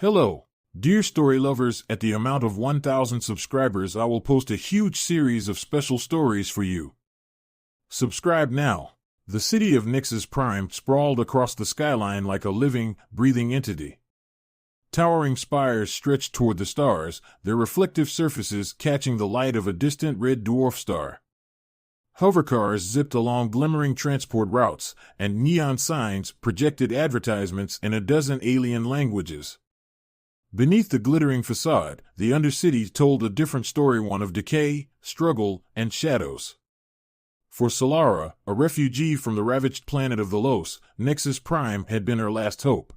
Hello, dear story lovers. At the amount of 1,000 subscribers, I will post a huge series of special stories for you. Subscribe now. The city of Nix's Prime sprawled across the skyline like a living, breathing entity. Towering spires stretched toward the stars, their reflective surfaces catching the light of a distant red dwarf star. Hovercars zipped along glimmering transport routes, and neon signs projected advertisements in a dozen alien languages. Beneath the glittering facade, the Undercity told a different story, one of decay, struggle, and shadows. For Solara, a refugee from the ravaged planet of the Los, Nexus Prime had been her last hope.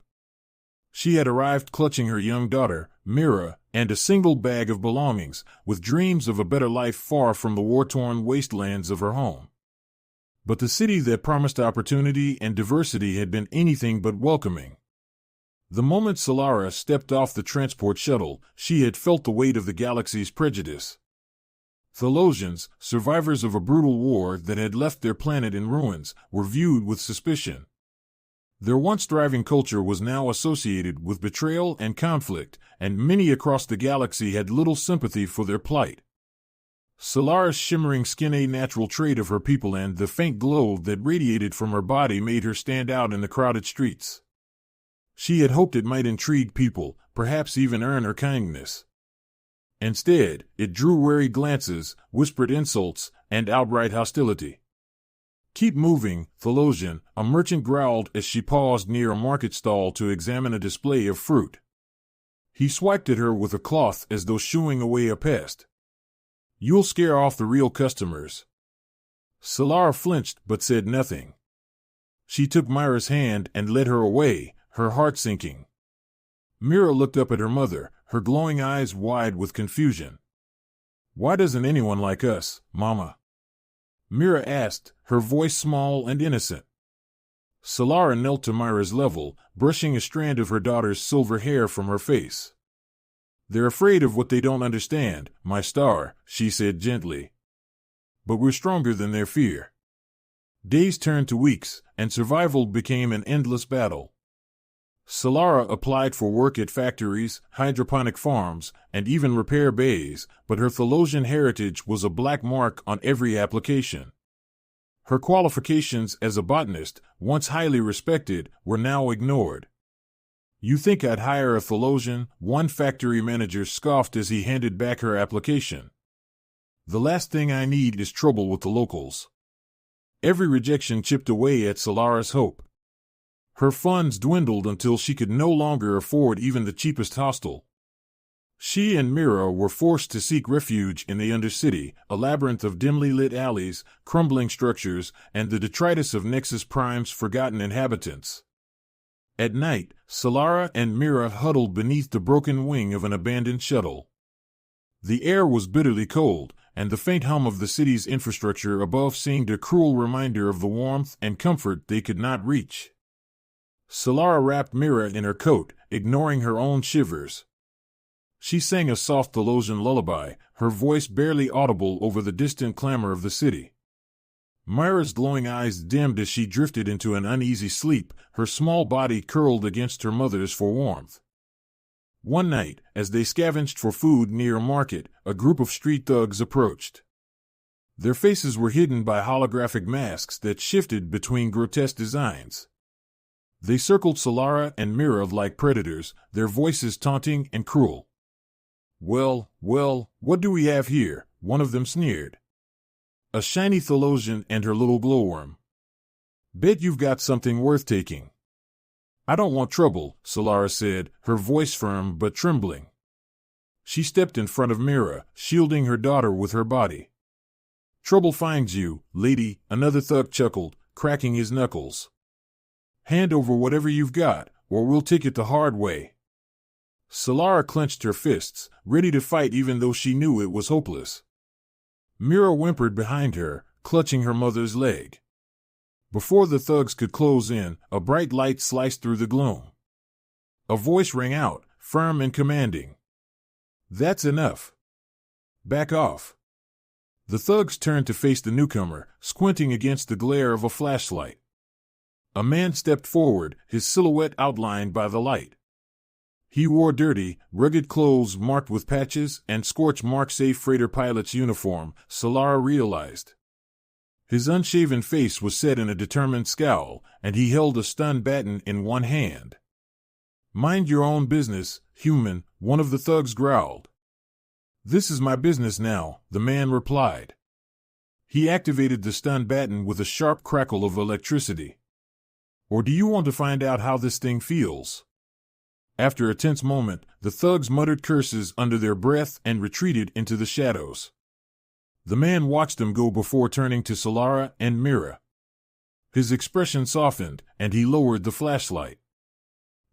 She had arrived clutching her young daughter, Mira, and a single bag of belongings, with dreams of a better life far from the war-torn wastelands of her home. But the city that promised opportunity and diversity had been anything but welcoming. The moment Solara stepped off the transport shuttle, she had felt the weight of the galaxy's prejudice. Thelosians, survivors of a brutal war that had left their planet in ruins, were viewed with suspicion. Their once thriving culture was now associated with betrayal and conflict, and many across the galaxy had little sympathy for their plight. Solara's shimmering skin, a natural trait of her people, and the faint glow that radiated from her body made her stand out in the crowded streets. She had hoped it might intrigue people, perhaps even earn her kindness. Instead, it drew wary glances, whispered insults, and outright hostility. "Keep moving, Thelosian," a merchant growled as she paused near a market stall to examine a display of fruit. He swiped at her with a cloth as though shooing away a pest. "You'll scare off the real customers." Solara flinched but said nothing. She took Myra's hand and led her away, her heart sinking. Mira looked up at her mother, her glowing eyes wide with confusion. "Why doesn't anyone like us, Mama?" Mira asked, her voice small and innocent. Solara knelt to Myra's level, brushing a strand of her daughter's silver hair from her face. "They're afraid of what they don't understand, my star," she said gently. "But we're stronger than their fear." Days turned to weeks, and survival became an endless battle. Solara applied for work at factories, hydroponic farms, and even repair bays, but her Thelosian heritage was a black mark on every application. Her qualifications as a botanist, once highly respected, were now ignored. "You think I'd hire a Thelosian?" one factory manager scoffed as he handed back her application. "The last thing I need is trouble with the locals." Every rejection chipped away at Solara's hope. Her funds dwindled until she could no longer afford even the cheapest hostel. She and Mira were forced to seek refuge in the Undercity, a labyrinth of dimly lit alleys, crumbling structures, and the detritus of Nexus Prime's forgotten inhabitants. At night, Solara and Mira huddled beneath the broken wing of an abandoned shuttle. The air was bitterly cold, and the faint hum of the city's infrastructure above seemed a cruel reminder of the warmth and comfort they could not reach. Solara wrapped Mira in her coat, ignoring her own shivers. She sang a soft Thelosian lullaby, her voice barely audible over the distant clamor of the city. Myra's glowing eyes dimmed as she drifted into an uneasy sleep, her small body curled against her mother's for warmth. One night, as they scavenged for food near a market, a group of street thugs approached. Their faces were hidden by holographic masks that shifted between grotesque designs. They circled Solara and Mira like predators, their voices taunting and cruel. Well, what do we have here?" one of them sneered. "A shiny Thelosian and her little glowworm. Bet you've got something worth taking." "I don't want trouble," Solara said, her voice firm but trembling. She stepped in front of Mira, shielding her daughter with her body. "Trouble finds you, lady," another thug chuckled, cracking his knuckles. "Hand over whatever you've got, or we'll take it the hard way." Solara clenched her fists, ready to fight even though she knew it was hopeless. Mira whimpered behind her, clutching her mother's leg. Before the thugs could close in, a bright light sliced through the gloom. A voice rang out, firm and commanding. "That's enough. Back off." The thugs turned to face the newcomer, squinting against the glare of a flashlight. A man stepped forward, his silhouette outlined by the light. He wore dirty, rugged clothes marked with patches and scorch marks, a freighter pilot's uniform, Solara realized. His unshaven face was set in a determined scowl, and he held a stun baton in one hand. "Mind your own business, human," one of the thugs growled. "This is my business now," the man replied. He activated the stun baton with a sharp crackle of electricity. "Or do you want to find out how this thing feels?" After a tense moment, the thugs muttered curses under their breath and retreated into the shadows. The man watched them go before turning to Solara and Mira. His expression softened, and he lowered the flashlight.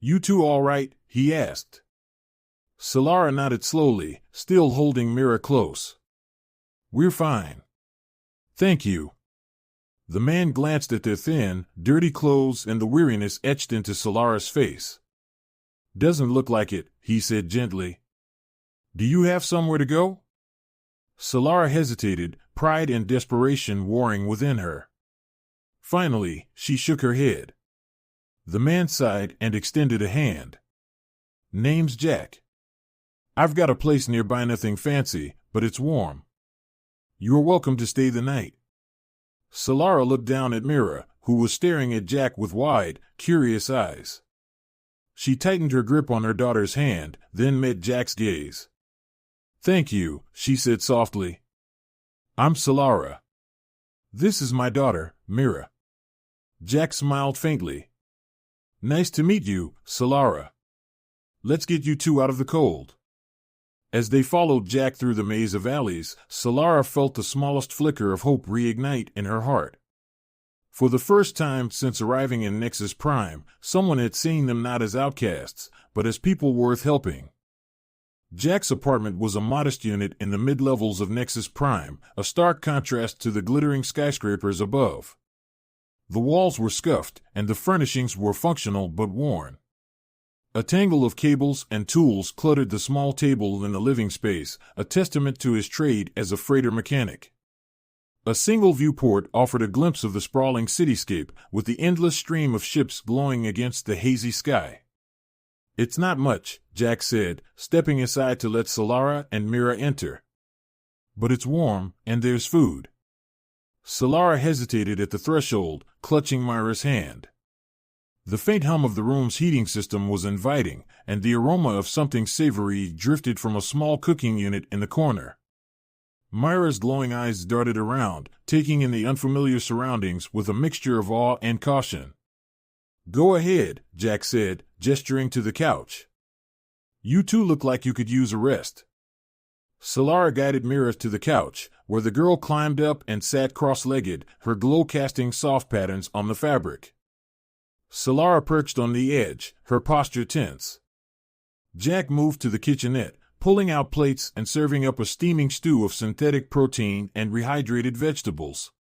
"You two all right?" he asked. Solara nodded slowly, still holding Mira close. "We're fine. Thank you." The man glanced at their thin, dirty clothes and the weariness etched into Solara's face. "Doesn't look like it," he said gently. "Do you have somewhere to go?" Solara hesitated, pride and desperation warring within her. Finally, she shook her head. The man sighed and extended a hand. "Name's Jack. I've got a place nearby, nothing fancy, but it's warm. You're welcome to stay the night." Solara looked down at Mira, who was staring at Jack with wide, curious eyes. She tightened her grip on her daughter's hand, then met Jack's gaze. "Thank you," she said softly. "I'm Solara. This is my daughter, Mira." Jack smiled faintly. "Nice to meet you, Solara. Let's get you two out of the cold." As they followed Jack through the maze of alleys, Solara felt the smallest flicker of hope reignite in her heart. For the first time since arriving in Nexus Prime, someone had seen them not as outcasts, but as people worth helping. Jack's apartment was a modest unit in the mid-levels of Nexus Prime, a stark contrast to the glittering skyscrapers above. The walls were scuffed, and the furnishings were functional but worn. A tangle of cables and tools cluttered the small table in the living space, a testament to his trade as a freighter mechanic. A single viewport offered a glimpse of the sprawling cityscape, with the endless stream of ships glowing against the hazy sky. "It's not much," Jack said, stepping aside to let Solara and Mira enter. "But it's warm, and there's food." Solara hesitated at the threshold, clutching Mira's hand. The faint hum of the room's heating system was inviting, and the aroma of something savory drifted from a small cooking unit in the corner. Mira's glowing eyes darted around, taking in the unfamiliar surroundings with a mixture of awe and caution. "Go ahead," Jack said, gesturing to the couch. "You two look like you could use a rest." Solara guided Mira to the couch, where the girl climbed up and sat cross-legged, her glow casting soft patterns on the fabric. Solara perched on the edge, her posture tense. Jack moved to the kitchenette, pulling out plates and serving up a steaming stew of synthetic protein and rehydrated vegetables.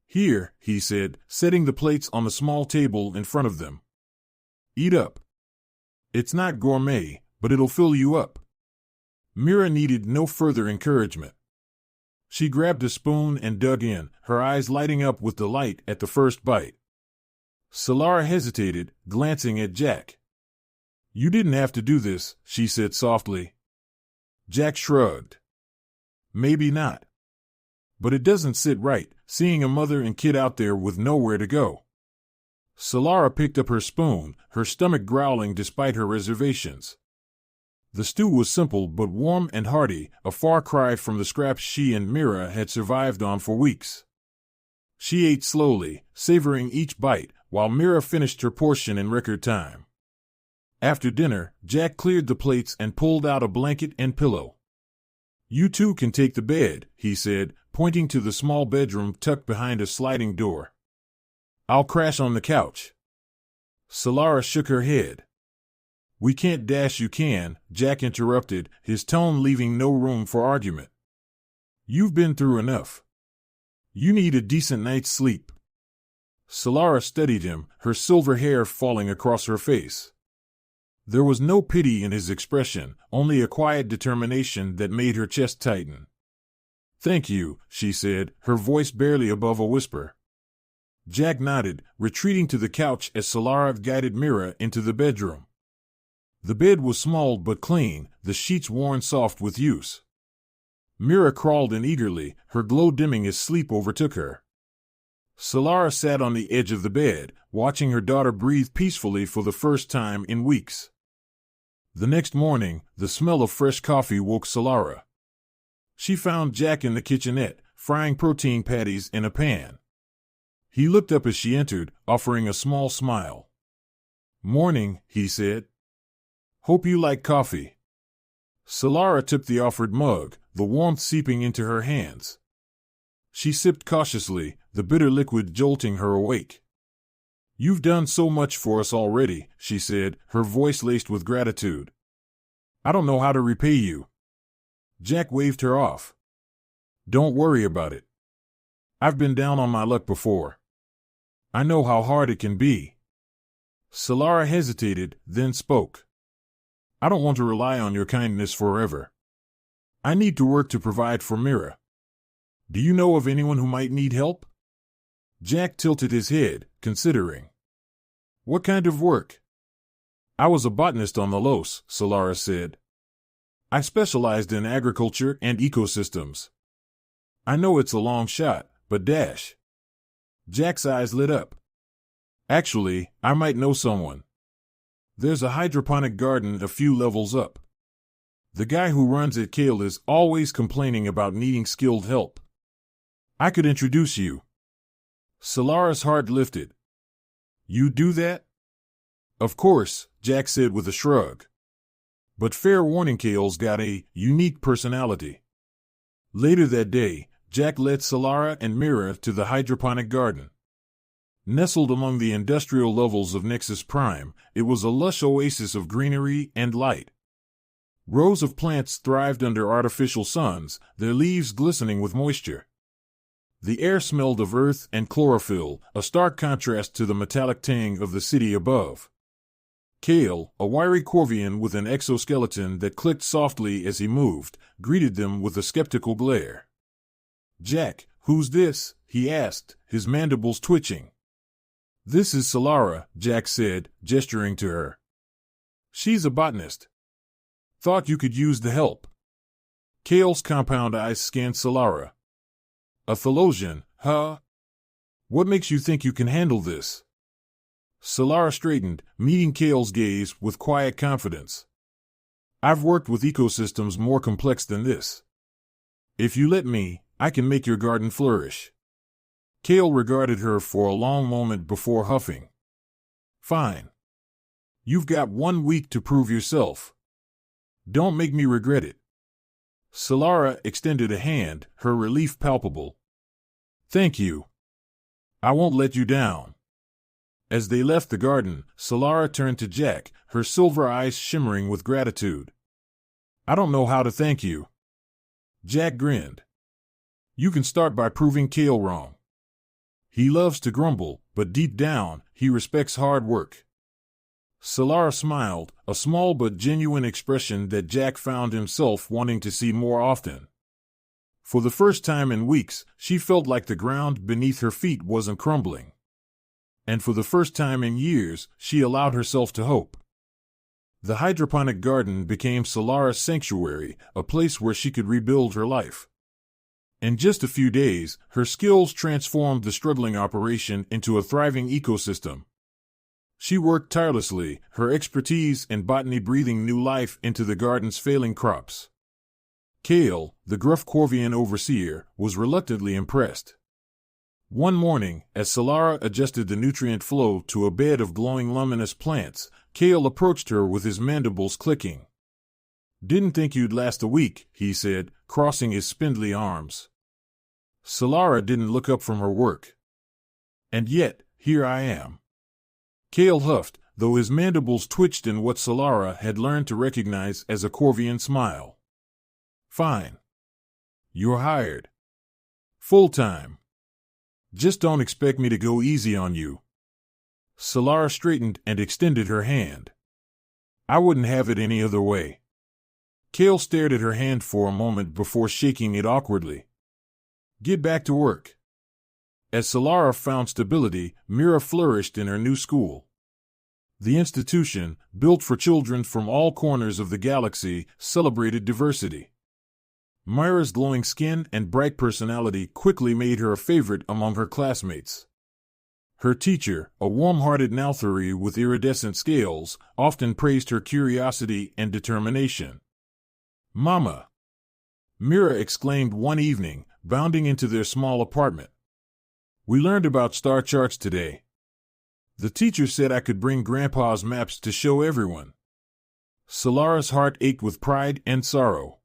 "Here," he said, setting the plates on the small table in front of them. "Eat up. It's not gourmet, but it'll fill you up." Mira needed no further encouragement. She grabbed a spoon and dug in, her eyes lighting up with delight at the first bite. Solara hesitated, glancing at Jack. "You didn't have to do this," she said softly. Jack shrugged. "Maybe not. But it doesn't sit right, seeing a mother and kid out there with nowhere to go." Solara picked up her spoon, her stomach growling despite her reservations. The stew was simple but warm and hearty, a far cry from the scraps she and Mira had survived on for weeks. She ate slowly, savoring each bite, while Mira finished her portion in record time. After dinner, Jack cleared the plates and pulled out a blanket and pillow. "You two can take the bed," he said, pointing to the small bedroom tucked behind a sliding door. "I'll crash on the couch." Solara shook her head. "We can't dash you can," Jack interrupted, his tone leaving no room for argument. "You've been through enough. You need a decent night's sleep." Solara studied him, her silver hair falling across her face. There was no pity in his expression, only a quiet determination that made her chest tighten. "Thank you," she said, her voice barely above a whisper. Jack nodded, retreating to the couch as Solara guided Mira into the bedroom. The bed was small but clean, the sheets worn soft with use. Mira crawled in eagerly, her glow dimming as sleep overtook her. Solara sat on the edge of the bed, watching her daughter breathe peacefully for the first time in weeks. The next morning, the smell of fresh coffee woke Solara. She found Jack in the kitchenette, frying protein patties in a pan. He looked up as she entered, offering a small smile. "Morning," he said. "Hope you like coffee." Solara took the offered mug, the warmth seeping into her hands. She sipped cautiously, the bitter liquid jolting her awake. "You've done so much for us already," she said, her voice laced with gratitude. "I don't know how to repay you." Jack waved her off. "Don't worry about it. I've been down on my luck before. I know how hard it can be." Solara hesitated, then spoke. "I don't want to rely on your kindness forever. I need to work to provide for Mira. Do you know of anyone who might need help?" Jack tilted his head, considering. "What kind of work?" "I was a botanist on the Los," Solara said. "I specialized in agriculture and ecosystems. I know it's a long shot, but dash." Jack's eyes lit up. "Actually, I might know someone. There's a hydroponic garden a few levels up. The guy who runs it, Kale, is always complaining about needing skilled help. I could introduce you." Solara's heart lifted. "You do that?" "Of course," Jack said with a shrug. "But fair warning, Kale's got a unique personality." Later that day, Jack led Solara and Mira to the hydroponic garden. Nestled among the industrial levels of Nexus Prime, it was a lush oasis of greenery and light. Rows of plants thrived under artificial suns, their leaves glistening with moisture. The air smelled of earth and chlorophyll, a stark contrast to the metallic tang of the city above. Kale, a wiry Corvian with an exoskeleton that clicked softly as he moved, greeted them with a skeptical glare. "Jack, who's this?" he asked, his mandibles twitching. "This is Solara," Jack said, gesturing to her. "She's a botanist. Thought you could use the help." Kale's compound eyes scanned Solara. "A Thelosian, huh? What makes you think you can handle this?" Solara straightened, meeting Kale's gaze with quiet confidence. "I've worked with ecosystems more complex than this. If you let me, I can make your garden flourish." Kale regarded her for a long moment before huffing. "Fine. You've got 1 week to prove yourself. Don't make me regret it." Solara extended a hand, her relief palpable. "Thank you. I won't let you down." As they left the garden, Solara turned to Jack, her silver eyes shimmering with gratitude. "I don't know how to thank you." Jack grinned. "You can start by proving Kale wrong. He loves to grumble, but deep down, he respects hard work." Solara smiled, a small but genuine expression that Jack found himself wanting to see more often. For the first time in weeks, she felt like the ground beneath her feet wasn't crumbling. And for the first time in years, she allowed herself to hope. The hydroponic garden became Solara's sanctuary, a place where she could rebuild her life. In just a few days, her skills transformed the struggling operation into a thriving ecosystem. She worked tirelessly, her expertise in botany breathing new life into the garden's failing crops. Kale, the gruff Corvian overseer, was reluctantly impressed. One morning, as Solara adjusted the nutrient flow to a bed of glowing luminous plants, Kale approached her with his mandibles clicking. "Didn't think you'd last a week," he said, crossing his spindly arms. Solara didn't look up from her work. "And yet, here I am." Kale huffed, though his mandibles twitched in what Solara had learned to recognize as a Corvian smile. "Fine. You're hired. Full-time. Just don't expect me to go easy on you." Solara straightened and extended her hand. "I wouldn't have it any other way." Kale stared at her hand for a moment before shaking it awkwardly. "Get back to work." As Solara found stability, Mira flourished in her new school. The institution, built for children from all corners of the galaxy, celebrated diversity. Myra's glowing skin and bright personality quickly made her a favorite among her classmates. Her teacher, a warm-hearted Nalthari with iridescent scales, often praised her curiosity and determination. "Mama!" Mira exclaimed one evening, bounding into their small apartment. "We learned about star charts today. The teacher said I could bring Grandpa's maps to show everyone." Solara's heart ached with pride and sorrow.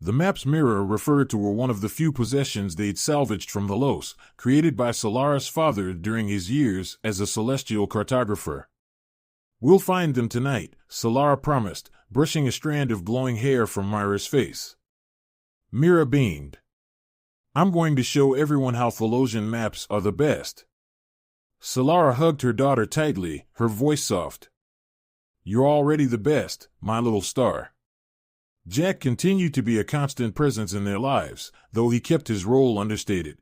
The maps Mira referred to were one of the few possessions they'd salvaged from the Los, created by Solara's father during his years as a celestial cartographer. "We'll find them tonight," Solara promised, brushing a strand of glowing hair from Myra's face. Mira beamed. "I'm going to show everyone how Thelosian maps are the best." Solara hugged her daughter tightly, her voice soft. "You're already the best, my little star." Jack continued to be a constant presence in their lives, though he kept his role understated.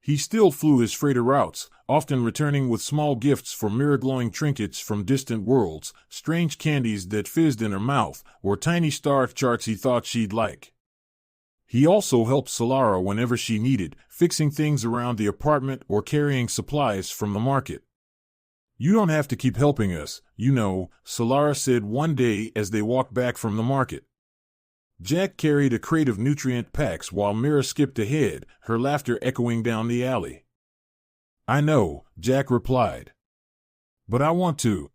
He still flew his freighter routes, often returning with small gifts for mirror-glowing trinkets from distant worlds, strange candies that fizzed in her mouth, or tiny star charts he thought she'd like. He also helped Solara whenever she needed, fixing things around the apartment or carrying supplies from the market. "You don't have to keep helping us, you know," Solara said one day as they walked back from the market. Jack carried a crate of nutrient packs while Mira skipped ahead, her laughter echoing down the alley. "I know," Jack replied. "But I want to."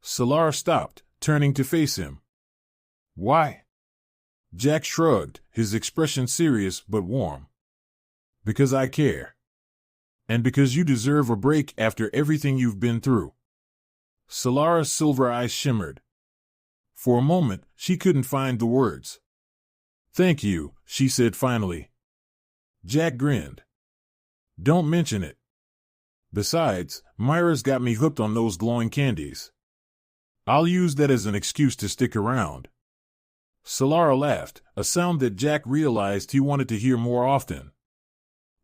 Solara stopped, turning to face him. "Why?" Jack shrugged, his expression serious but warm. "Because I care. And because you deserve a break after everything you've been through." Solara's silver eyes shimmered. For a moment, she couldn't find the words. "Thank you," she said finally. Jack grinned. "Don't mention it. Besides, Myra's got me hooked on those glowing candies. I'll use that as an excuse to stick around." Solara laughed, a sound that Jack realized he wanted to hear more often.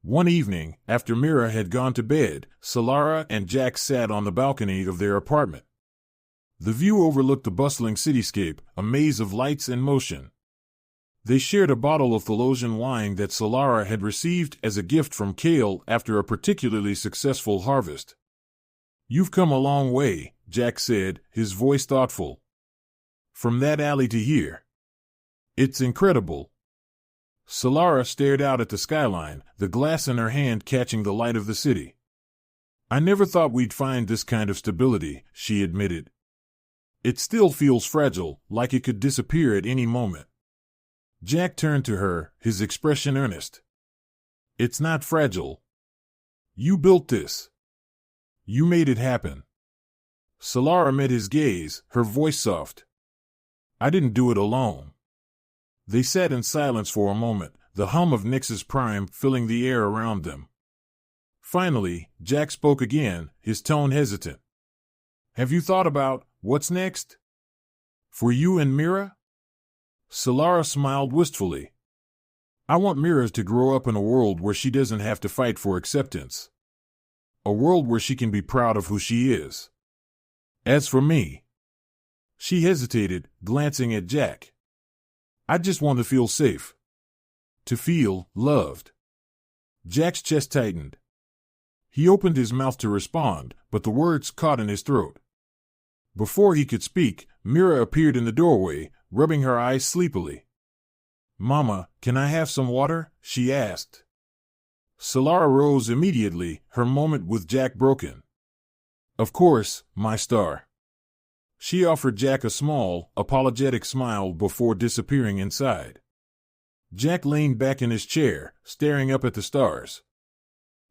One evening, after Mira had gone to bed, Solara and Jack sat on the balcony of their apartment. The view overlooked the bustling cityscape, a maze of lights and motion. They shared a bottle of Thelosian wine that Solara had received as a gift from Kale after a particularly successful harvest. "You've come a long way," Jack said, his voice thoughtful. "From that alley to here. It's incredible." Solara stared out at the skyline, the glass in her hand catching the light of the city. "I never thought we'd find this kind of stability," she admitted. "It still feels fragile, like it could disappear at any moment." Jack turned to her, his expression earnest. "It's not fragile. You built this. You made it happen." Solara met his gaze, her voice soft. "I didn't do it alone." They sat in silence for a moment, the hum of Nix's prime filling the air around them. Finally, Jack spoke again, his tone hesitant. "Have you thought about what's next? For you and Mira?" Solara smiled wistfully. "I want Mira to grow up in a world where she doesn't have to fight for acceptance. A world where she can be proud of who she is. As for me..." She hesitated, glancing at Jack. "I just want to feel safe. To feel loved." Jack's chest tightened. He opened his mouth to respond, but the words caught in his throat. Before he could speak, Mira appeared in the doorway, rubbing her eyes sleepily. "Mama, can I have some water?" she asked. Solara rose immediately, her moment with Jack broken. "Of course, my star." She offered Jack a small, apologetic smile before disappearing inside. Jack leaned back in his chair, staring up at the stars.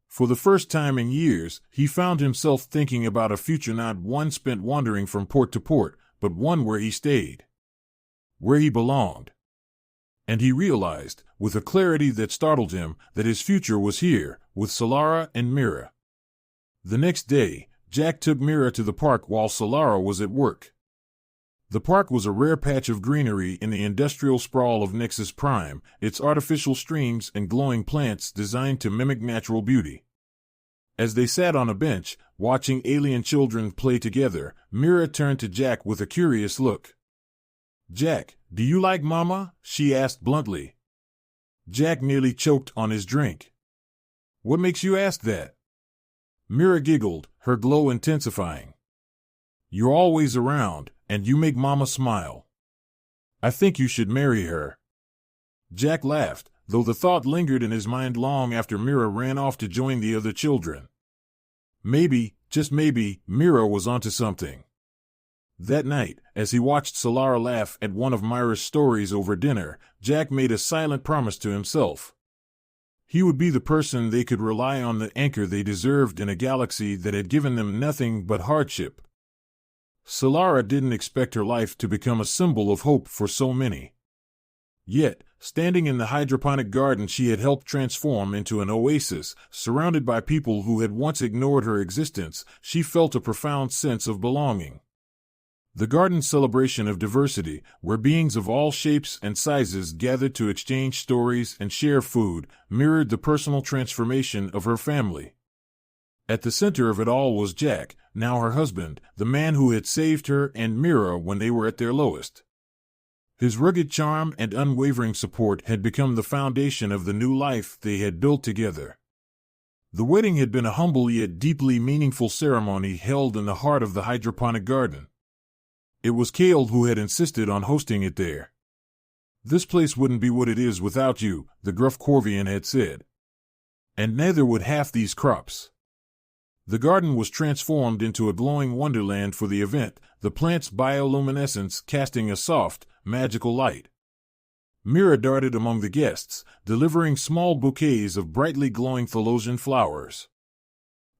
For the first time in years, he found himself thinking about a future not one spent wandering from port to port, but one where he stayed. Where he belonged. And he realized, with a clarity that startled him, that his future was here, with Solara and Mira. The next day, Jack took Mira to the park while Solara was at work. The park was a rare patch of greenery in the industrial sprawl of Nix's prime, its artificial streams and glowing plants designed to mimic natural beauty. As they sat on a bench, watching alien children play together, Mira turned to Jack with a curious look. "Jack, do you like Mama?" she asked bluntly. Jack nearly choked on his drink. "What makes you ask that?" Mira giggled, her glow intensifying. "You're always around, and you make Mama smile. I think you should marry her." Jack laughed, though the thought lingered in his mind long after Mira ran off to join the other children. Maybe, just maybe, Mira was onto something. That night, as he watched Solara laugh at one of Myra's stories over dinner, Jack made a silent promise to himself. He would be the person they could rely on, the anchor they deserved in a galaxy that had given them nothing but hardship. Solara didn't expect her life to become a symbol of hope for so many. Yet, standing in the hydroponic garden she had helped transform into an oasis, surrounded by people who had once ignored her existence, she felt a profound sense of belonging. The garden's celebration of diversity, where beings of all shapes and sizes gathered to exchange stories and share food, mirrored the personal transformation of her family. At the center of it all was Jack, now her husband, the man who had saved her and Mira when they were at their lowest. His rugged charm and unwavering support had become the foundation of the new life they had built together. The wedding had been a humble yet deeply meaningful ceremony held in the heart of the hydroponic garden. It was Kale who had insisted on hosting it there. "This place wouldn't be what it is without you," the gruff Corvian had said. "And neither would half these crops." The garden was transformed into a glowing wonderland for the event, the plant's bioluminescence casting a soft, magical light. Mira darted among the guests, delivering small bouquets of brightly glowing Thelosian flowers.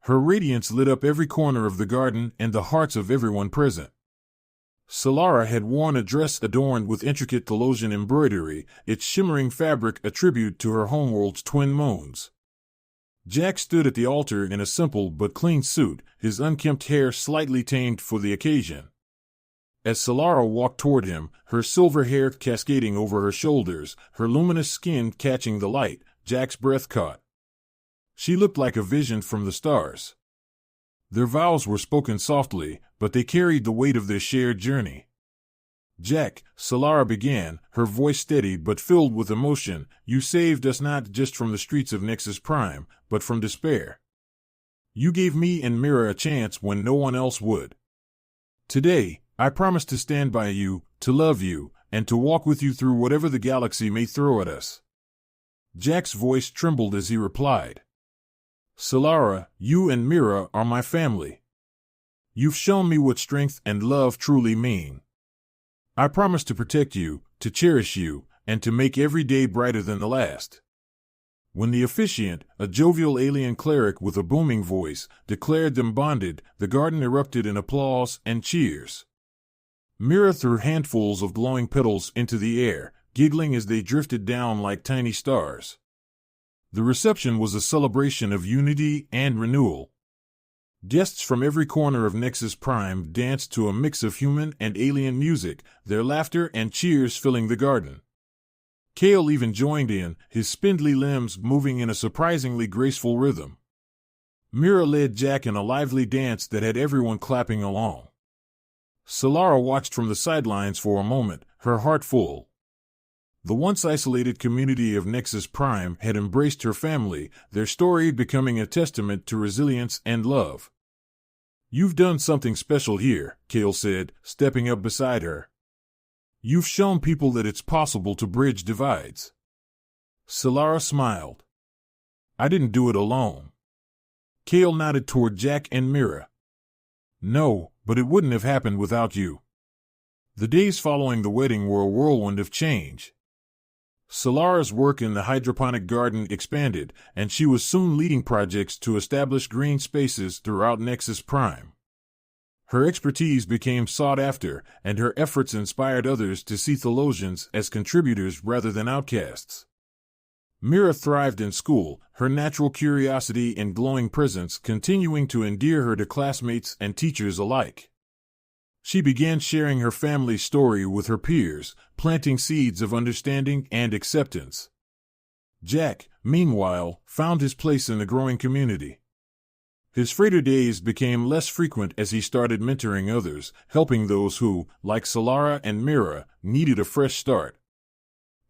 Her radiance lit up every corner of the garden and the hearts of everyone present. Solara had worn a dress adorned with intricate Thelosian embroidery, its shimmering fabric a tribute to her homeworld's twin moons. Jack stood at the altar in a simple but clean suit, his unkempt hair slightly tamed for the occasion. As Solara walked toward him, her silver hair cascading over her shoulders, her luminous skin catching the light, Jack's breath caught. She looked like a vision from the stars. Their vows were spoken softly, but they carried the weight of their shared journey. "Jack," Solara began, her voice steady but filled with emotion, "you saved us not just from the streets of Nexus Prime, but from despair. You gave me and Mira a chance when no one else would. Today, I promise to stand by you, to love you, and to walk with you through whatever the galaxy may throw at us." Jack's voice trembled as he replied. "Solara, you and Mira are my family. You've shown me what strength and love truly mean. I promise to protect you, to cherish you, and to make every day brighter than the last." When the officiant, a jovial alien cleric with a booming voice, declared them bonded, the garden erupted in applause and cheers. Mira threw handfuls of glowing petals into the air, giggling as they drifted down like tiny stars. The reception was a celebration of unity and renewal. Guests from every corner of Nexus Prime danced to a mix of human and alien music, their laughter and cheers filling the garden. Kale even joined in, his spindly limbs moving in a surprisingly graceful rhythm. Mira led Jack in a lively dance that had everyone clapping along. Solara watched from the sidelines for a moment, her heart full. The once isolated community of Nexus Prime had embraced her family, their story becoming a testament to resilience and love. "You've done something special here," Kale said, stepping up beside her. "You've shown people that it's possible to bridge divides." Solara smiled. "I didn't do it alone." Kale nodded toward Jack and Mira. "No, but it wouldn't have happened without you." The days following the wedding were a whirlwind of change. Solara's work in the hydroponic garden expanded, and she was soon leading projects to establish green spaces throughout Nexus Prime. Her expertise became sought after, and her efforts inspired others to see Thelosians as contributors rather than outcasts. Mira thrived in school, her natural curiosity and glowing presence continuing to endear her to classmates and teachers alike. She began sharing her family's story with her peers, planting seeds of understanding and acceptance. Jack, meanwhile, found his place in the growing community. His freighter days became less frequent as he started mentoring others, helping those who, like Solara and Mira, needed a fresh start.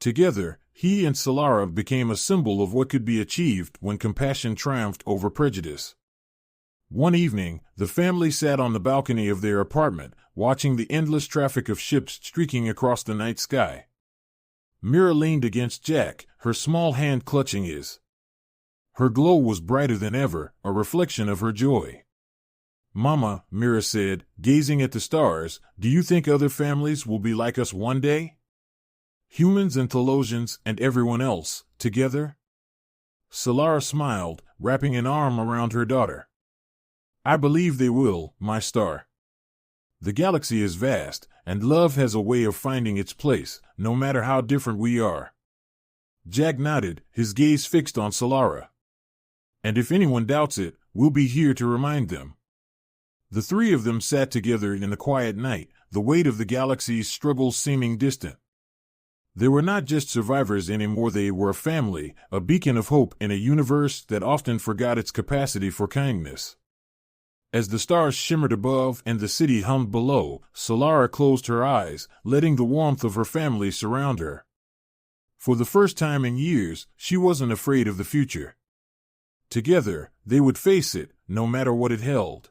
Together, he and Solara became a symbol of what could be achieved when compassion triumphed over prejudice. One evening, the family sat on the balcony of their apartment, watching the endless traffic of ships streaking across the night sky. Mira leaned against Jack, her small hand clutching his. Her glow was brighter than ever, a reflection of her joy. "Mama," Mira said, gazing at the stars, "do you think other families will be like us one day? Humans and Thelosians and everyone else, together?" Solara smiled, wrapping an arm around her daughter. "I believe they will, my star. The galaxy is vast, and love has a way of finding its place, no matter how different we are." Jack nodded, his gaze fixed on Solara. "And if anyone doubts it, we'll be here to remind them." The three of them sat together in the quiet night, the weight of the galaxy's struggles seeming distant. They were not just survivors anymore, they were a family, a beacon of hope in a universe that often forgot its capacity for kindness. As the stars shimmered above and the city hummed below, Solara closed her eyes, letting the warmth of her family surround her. For the first time in years, she wasn't afraid of the future. Together, they would face it, no matter what it held.